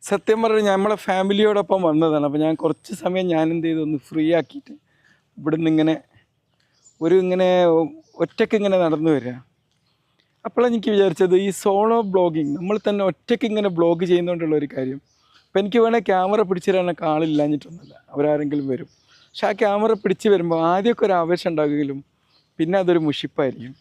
സത്യം പറഞ്ഞാൽ നമ്മളെ ഫാമിലിയോടൊപ്പം വന്നതാണ്. അപ്പോൾ ഞാൻ കുറച്ച് സമയം ഞാൻ എന്ത് ചെയ്തു, ഒന്ന് ഫ്രീ ആക്കിയിട്ട് ഇവിടുന്ന് ഇങ്ങനെ ഇങ്ങനെ ഒറ്റയ്ക്ക് ഇങ്ങനെ നടന്നു വരിക. അപ്പോഴാണ് എനിക്ക് വിചാരിച്ചത്, ഈ സോളോ ബ്ലോഗിങ്, നമ്മൾ തന്നെ ഒറ്റയ്ക്ക് ഇങ്ങനെ ബ്ലോഗ് ചെയ്യുന്നതുകൊണ്ടുള്ള ഒരു കാര്യം. അപ്പോൾ എനിക്ക് വേണമെങ്കിൽ ക്യാമറ പിടിച്ചു തരാനൊക്കെ ആളില്ലാഞ്ഞിട്ടൊന്നുമില്ല, അവരാരെങ്കിലും വരും. പക്ഷെ ആ ക്യാമറ പിടിച്ച് വരുമ്പോൾ ആദ്യമൊക്കെ ഒരു ആവേശം ഉണ്ടാകുമെങ്കിലും പിന്നെ അതൊരു മുഷിപ്പായിരിക്കും.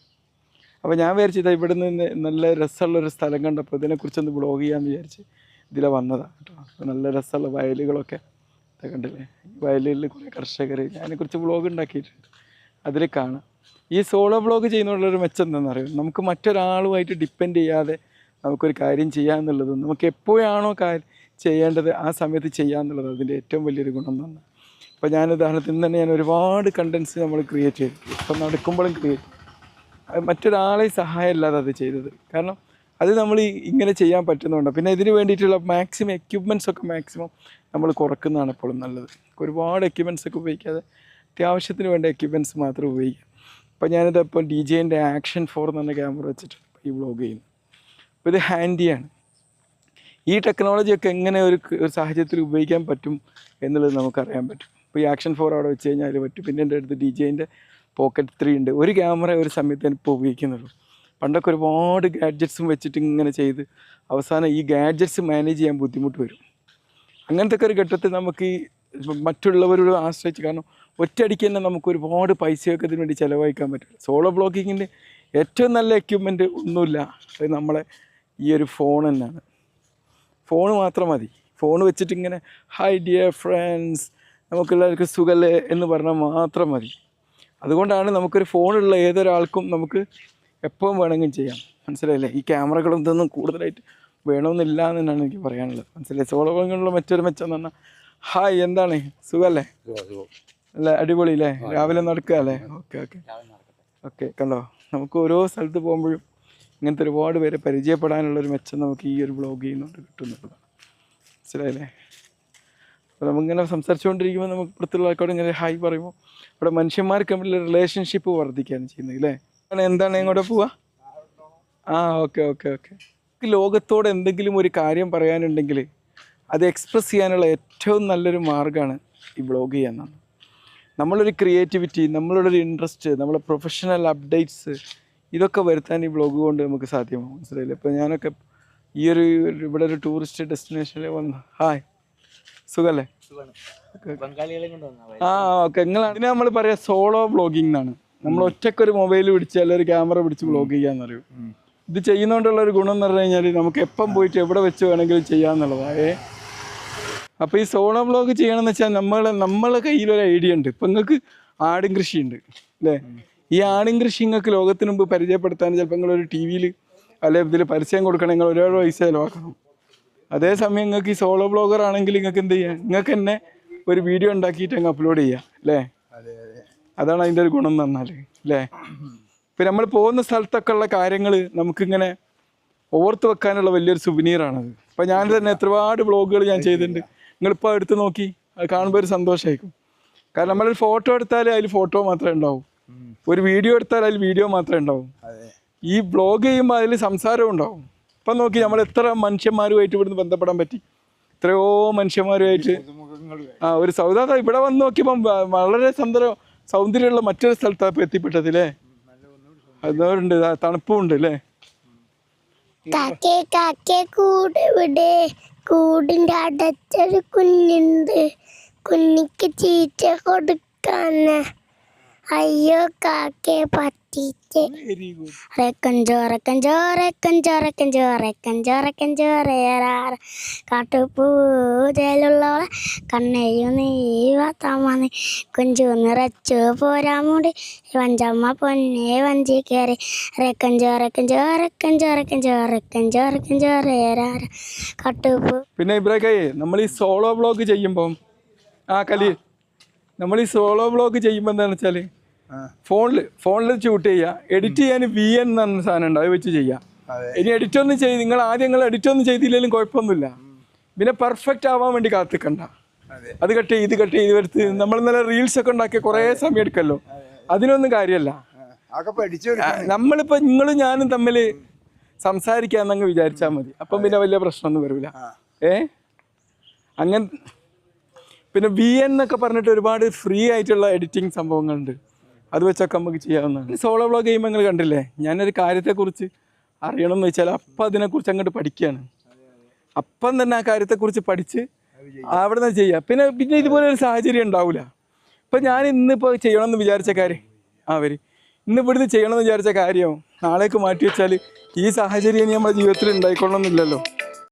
അപ്പോൾ ഞാൻ വിചാരിച്ചത് ഇവിടെ നിന്ന് നല്ല രസമുള്ളൊരു സ്ഥലം കണ്ടപ്പോൾ ഇതിനെക്കുറിച്ചൊന്ന് ബ്ലോഗ് ചെയ്യാമെന്ന് വിചാരിച്ച് ഇതിലെ വന്നതാണ് കേട്ടോ. അപ്പോൾ നല്ല രസമുള്ള വയലുകളൊക്കെ കണ്ടില്ലേ, വയലുകളിൽ കുറേ കർഷകർ, അതിനെക്കുറിച്ച് ബ്ലോഗ് ഉണ്ടാക്കിയിട്ടുണ്ട്, അതിൽ കാണാം. ഈ സോളോ ബ്ലോഗ് ചെയ്യുന്നതിനുള്ളൊരു മെച്ചം എന്താണെന്നറിയാം, നമുക്ക് മറ്റൊരാളുമായിട്ട് ഡിപ്പെൻഡ് ചെയ്യാതെ നമുക്കൊരു കാര്യം ചെയ്യാമെന്നുള്ളതും നമുക്ക് എപ്പോഴാണോ ചെയ്യേണ്ടത് ആ സമയത്ത് ചെയ്യാമെന്നുള്ളത് അതിൻ്റെ ഏറ്റവും വലിയൊരു ഗുണം തന്നെ. ഇപ്പോൾ ഞാൻ ഉദാഹരണത്തിന് തന്നെ ഞാൻ ഒരുപാട് കണ്ടൻസ് നമ്മൾ ക്രിയേറ്റ് ചെയ്തു. ഇപ്പം നടക്കുമ്പോഴും ക്രിയേറ്റ്, മറ്റൊരാളെ സഹായം ഇല്ലാതെ അത് ചെയ്തത്. കാരണം അത് നമ്മൾ ഇങ്ങനെ ചെയ്യാൻ പറ്റുന്നുണ്ട്. പിന്നെ ഇതിന് വേണ്ടിയിട്ടുള്ള മാക്സിമം എക്യുപ്മെൻറ്റ്സ് ഒക്കെ മാക്സിമം നമ്മൾ കുറക്കുന്നതാണ് എപ്പോഴും നല്ലത്. ഒരുപാട് എക്യുപ്മെൻറ്റ്സ് ഒക്കെ ഉപയോഗിക്കാതെ അത്യാവശ്യത്തിന് വേണ്ട എക്യുപ്മെൻറ്റ്സ് മാത്രം ഉപയോഗിക്കുക. അപ്പോൾ ഞാനിതിപ്പോൾ DJIൻ്റെ ആക്ഷൻ 4 എന്ന് പറഞ്ഞ ക്യാമറ വെച്ചിട്ട് ഈ വ്ളോഗ് ചെയ്യുന്നു. അപ്പോൾ ഇത് ഹാൻഡിയാണ്. ഈ ടെക്നോളജിയൊക്കെ എങ്ങനെ ഒരു സാഹചര്യത്തിൽ ഉപയോഗിക്കാൻ പറ്റും എന്നുള്ളത് നമുക്കറിയാൻ പറ്റും. ഇപ്പോൾ ഈ ആക്ഷൻ 4 അവിടെ വെച്ച് കഴിഞ്ഞാൽ പറ്റും. പിന്നെ എൻ്റെ അടുത്ത് DJIൻ്റെ Pocket 3 ഉണ്ട്. ഒരു ക്യാമറ ഒരു സമയത്ത് ഇപ്പോൾ ഉപയോഗിക്കുന്നുള്ളൂ. പണ്ടൊക്കെ ഒരുപാട് ഗാഡ്ജറ്റ്സും വെച്ചിട്ട് ഇങ്ങനെ ചെയ്ത് അവസാനം ഈ ഗാഡ്ജറ്റ്സ് മാനേജ് ചെയ്യാൻ ബുദ്ധിമുട്ട് വരും. അങ്ങനത്തെ ഒക്കെ ഒരു ഘട്ടത്തിൽ നമുക്ക് ഈ മറ്റുള്ളവരോട് ആശ്രയിച്ച്, കാരണം ഒറ്റയടിക്ക് തന്നെ നമുക്ക് ഒരുപാട് പൈസയൊക്കെ ഇതിന് വേണ്ടി ചിലവഴിക്കാൻ പറ്റില്ല. സോളോ ബ്ലോഗിങ്ങിൻ്റെ ഏറ്റവും നല്ല എക്യുപ്മെൻറ്റ് ഒന്നുമില്ല, അത് നമ്മളെ ഈ ഒരു ഫോൺ തന്നെയാണ്. ഫോൺ മാത്രം മതി. ഫോൺ വെച്ചിട്ട് ഇങ്ങനെ ഹായ് ഡിയർ ഫ്രണ്ട്സ്, നമുക്കെല്ലാവർക്കും സുഖല്ലേ എന്ന് പറഞ്ഞാൽ മാത്രം മതി. അതുകൊണ്ടാണ് നമുക്കൊരു ഫോണുള്ള ഏതൊരാൾക്കും നമുക്ക് എപ്പോഴും വേണമെങ്കിലും ചെയ്യാം. മനസ്സിലായില്ലേ? ഈ ക്യാമറകളും ഇതൊന്നും കൂടുതലായിട്ട് വേണമെന്നില്ല എന്നാണ് എനിക്ക് പറയാനുള്ളത്. മനസ്സിലായി? സോളോ ബ്ലോഗിങ്ങിനുള്ള മറ്റൊരു മെച്ചം എന്ന് പറഞ്ഞാൽ, ഹായ് എന്താണ് സുഖമല്ലേ? അല്ല അടിപൊളി അല്ലേ? രാവിലെ നടക്കുക അല്ലേ? Okay okay okay. കണ്ടോ, നമുക്ക് ഓരോ സ്ഥലത്ത് പോകുമ്പോഴും ഇങ്ങനത്തെ ഒരുപാട് പേരെ പരിചയപ്പെടാനുള്ളൊരു മെച്ചം നമുക്ക് ഈ ഒരു ബ്ലോഗ് ചെയ്യുന്നുണ്ട് കിട്ടുന്നുള്ളതാണ്. മനസ്സിലായില്ലേ? അപ്പോൾ നമുക്കിങ്ങനെ സംസാരിച്ചുകൊണ്ടിരിക്കുമ്പോൾ നമുക്ക് ഇപ്പുറത്തുള്ള ആൾക്കാരോട് ഇങ്ങനെ ഹായ് പറയുമ്പോൾ ഇവിടെ മനുഷ്യന്മാർക്ക് തമ്മിലുള്ള റിലേഷൻഷിപ്പ് വർദ്ധിക്കുകയാണ് ചെയ്യുന്നത് അല്ലേ? എന്താണ് എങ്ങോട്ട് പോവുക? Okay okay okay. ലോകത്തോട് എന്തെങ്കിലും ഒരു കാര്യം പറയാനുണ്ടെങ്കിൽ അത് എക്സ്പ്രസ് ചെയ്യാനുള്ള ഏറ്റവും നല്ലൊരു മാർഗ്ഗമാണ് ഈ ബ്ലോഗ് ചെയ്യാന്നാണ്. നമ്മളൊരു ക്രിയേറ്റിവിറ്റി, നമ്മളുടെ ഇൻട്രസ്റ്റ്, നമ്മളെ പ്രൊഫഷണൽ അപ്ഡേറ്റ്സ് ഇതൊക്കെ വരുത്താൻ ഈ ബ്ലോഗ് കൊണ്ട് നമുക്ക് സാധ്യമാകും. മനസ്സിലായില്ലേ? ഇപ്പോൾ ഞാനൊക്കെ ഈ ഇവിടെ ഒരു ടൂറിസ്റ്റ് ഡെസ്റ്റിനേഷനിൽ വന്ന് ഹായ് സുഖമല്ലേ? ഓക്കെ. അതിനെ നമ്മൾ പറയാം സോളോ ബ്ലോഗിംഗ് എന്നാണ്. നമ്മൾ ഒറ്റക്കൊരു മൊബൈൽ പിടിച്ച് അല്ലെങ്കിൽ ഒരു ക്യാമറ പിടിച്ച് ബ്ലോഗ് ചെയ്യാന്ന് പറയും. ഇത് ചെയ്യുന്നതുകൊണ്ടുള്ള ഒരു ഗുണം എന്ന് പറഞ്ഞു കഴിഞ്ഞാൽ നമുക്ക് എപ്പം പോയിട്ട് എവിടെ വെച്ച് വേണമെങ്കിലും ചെയ്യാമെന്നുള്ളതാണ്. അപ്പോൾ ഈ സോളോ ബ്ലോഗ് ചെയ്യണമെന്ന് വെച്ചാൽ നമ്മളെ കയ്യിലൊരു ഐഡിയ ഉണ്ട്. ഇപ്പം നിങ്ങൾക്ക് ആടും കൃഷിയുണ്ട് അല്ലേ? ഈ ആടും കൃഷി നിങ്ങൾക്ക് ലോകത്തിന് മുമ്പ് പരിചയപ്പെടുത്താൻ ചിലപ്പോൾ നിങ്ങളൊരു TV അല്ലെങ്കിൽ ഇതിൽ പരസ്യം കൊടുക്കണം, നിങ്ങൾ ഒരുപാട് പൈസ ചിലവാക്കണം. അതേസമയം നിങ്ങൾക്ക് ഈ സോളോ ബ്ലോഗർ ആണെങ്കിൽ നിങ്ങൾക്ക് എന്ത് ചെയ്യാം, നിങ്ങൾക്ക് തന്നെ ഒരു വീഡിയോ ഉണ്ടാക്കിയിട്ട് അങ്ങ് അപ്ലോഡ് ചെയ്യാം അല്ലേ? അതാണ് അതിൻ്റെ ഒരു ഗുണം എന്ന് പറഞ്ഞാൽ അല്ലേ? ഇപ്പം നമ്മൾ പോകുന്ന സ്ഥലത്തൊക്കെ ഉള്ള കാര്യങ്ങൾ നമുക്കിങ്ങനെ ഓർത്ത് വെക്കാനുള്ള വലിയൊരു സുവനീറാണത്. അപ്പം ഞാൻ തന്നെ ഒരുപാട് ബ്ലോഗുകൾ ഞാൻ ചെയ്തിട്ടുണ്ട്. നിങ്ങളിപ്പോൾ എടുത്ത് നോക്കി അത് കാണുമ്പോൾ ഒരു സന്തോഷമായിരിക്കും. കാരണം നമ്മളൊരു ഫോട്ടോ എടുത്താൽ അതിൽ ഫോട്ടോ മാത്രമേ ഉണ്ടാവൂ, ഒരു വീഡിയോ എടുത്താൽ അതിൽ വീഡിയോ മാത്രമേ ഉണ്ടാവും. ഈ ബ്ലോഗ് ചെയ്യുമ്പോൾ അതിൽ സംസാരവും ഉണ്ടാവും. ഇപ്പം നോക്കി നമ്മൾ എത്ര മനുഷ്യന്മാരുമായിട്ട് ഇവിടുന്ന് ബന്ധപ്പെടാൻ പറ്റി, എത്രയോ മനുഷ്യന്മാരുമായിട്ട്. ഒരു സൗദാ ഇവിടെ വന്ന് നോക്കിയപ്പം വളരെ സൗന്ദര്യമുള്ള മറ്റൊരു സ്ഥലത്താണ് ഇപ്പോൾ എത്തിപ്പെട്ടതില്ലേ? അതുകൊണ്ട് തണുപ്പും ഉണ്ട് അല്ലേ? കൂടിന്റെ അടച്ചൊരു കുഞ്ഞുണ്ട്, കുഞ്ഞിക്ക് ചീറ്റ കൊടുക്കാന്. അയ്യോ കാക്കേ പറ്റിച്ച്. കാട്ടുപൂജയിലുള്ളവളെ കണ്ണയും നീവത്തമ്മ കുഞ്ചു നിറച്ചു പോരാമുടി വഞ്ചമ്മ പൊന്നെ വഞ്ചി കയറി കാട്ടുപൂ. പിന്നെ ഇബ്രാഹിം, നമ്മൾ ഈ സോളോ ബ്ലോഗ് ചെയ്യുമ്പം നമ്മൾ ഈ സോളോ ബ്ലോഗ് ചെയ്യുമ്പോൾ എന്താണെന്ന് വെച്ചാൽ ഫോണിൽ ഷൂട്ട് ചെയ്യുക, എഡിറ്റ് ചെയ്യാൻ VN എന്ന് പറഞ്ഞ സാധനം ഉണ്ട്, അത് വെച്ച് ചെയ്യാം. ഇനി എഡിറ്റൊന്നും നിങ്ങൾ ആദ്യം എഡിറ്റൊന്നും ചെയ്തില്ലെങ്കിലും കുഴപ്പമൊന്നുമില്ല. പിന്നെ പെർഫെക്റ്റ് ആവാൻ വേണ്ടി കാത്തിക്കണ്ട. അത് കട്ട് ചെയ്ത് വരുത്ത് നമ്മൾ ഇന്നലെ റീൽസ് ഒക്കെ ഉണ്ടാക്കിയ കുറേ സമയം എടുക്കല്ലോ, അതിനൊന്നും കാര്യമല്ല. നമ്മളിപ്പോൾ നിങ്ങളും ഞാനും തമ്മിൽ സംസാരിക്കാന്നങ്ങ് വിചാരിച്ചാൽ മതി, അപ്പം പിന്നെ വലിയ പ്രശ്നമൊന്നും വരില്ല. അങ്ങനെ പിന്നെ VN എന്നൊക്കെ പറഞ്ഞിട്ട് ഒരുപാട് ഫ്രീ ആയിട്ടുള്ള എഡിറ്റിംഗ് സംഭവങ്ങളുണ്ട്. അത് വെച്ചൊക്കെ നമുക്ക് ചെയ്യാവുന്നതാണ്. സോളോ വ്ളോഗ് ചെയ്യുമ്പോൾ നിങ്ങൾ കണ്ടില്ലേ, ഞാനൊരു കാര്യത്തെക്കുറിച്ച് അറിയണം എന്ന് വെച്ചാൽ അപ്പം അതിനെക്കുറിച്ച് അങ്ങോട്ട് പഠിക്കുകയാണ്. അപ്പം തന്നെ ആ കാര്യത്തെക്കുറിച്ച് പഠിച്ച് അവിടെ നിന്ന് ചെയ്യുക. പിന്നെ ഇതുപോലെ ഒരു സാഹചര്യം ഉണ്ടാവില്ല. ഇപ്പം ഞാൻ ഇന്നിപ്പോൾ ചെയ്യണമെന്ന് വിചാരിച്ച കാര്യം ഇന്ന് ഇവിടുന്ന് ചെയ്യണമെന്ന് വിചാരിച്ച കാര്യം നാളേക്ക് മാറ്റി വെച്ചാൽ ഈ സാഹചര്യം ഇനി നമ്മുടെ ജീവിതത്തിൽ ഉണ്ടായിക്കൊള്ളണമെന്നില്ലല്ലോ.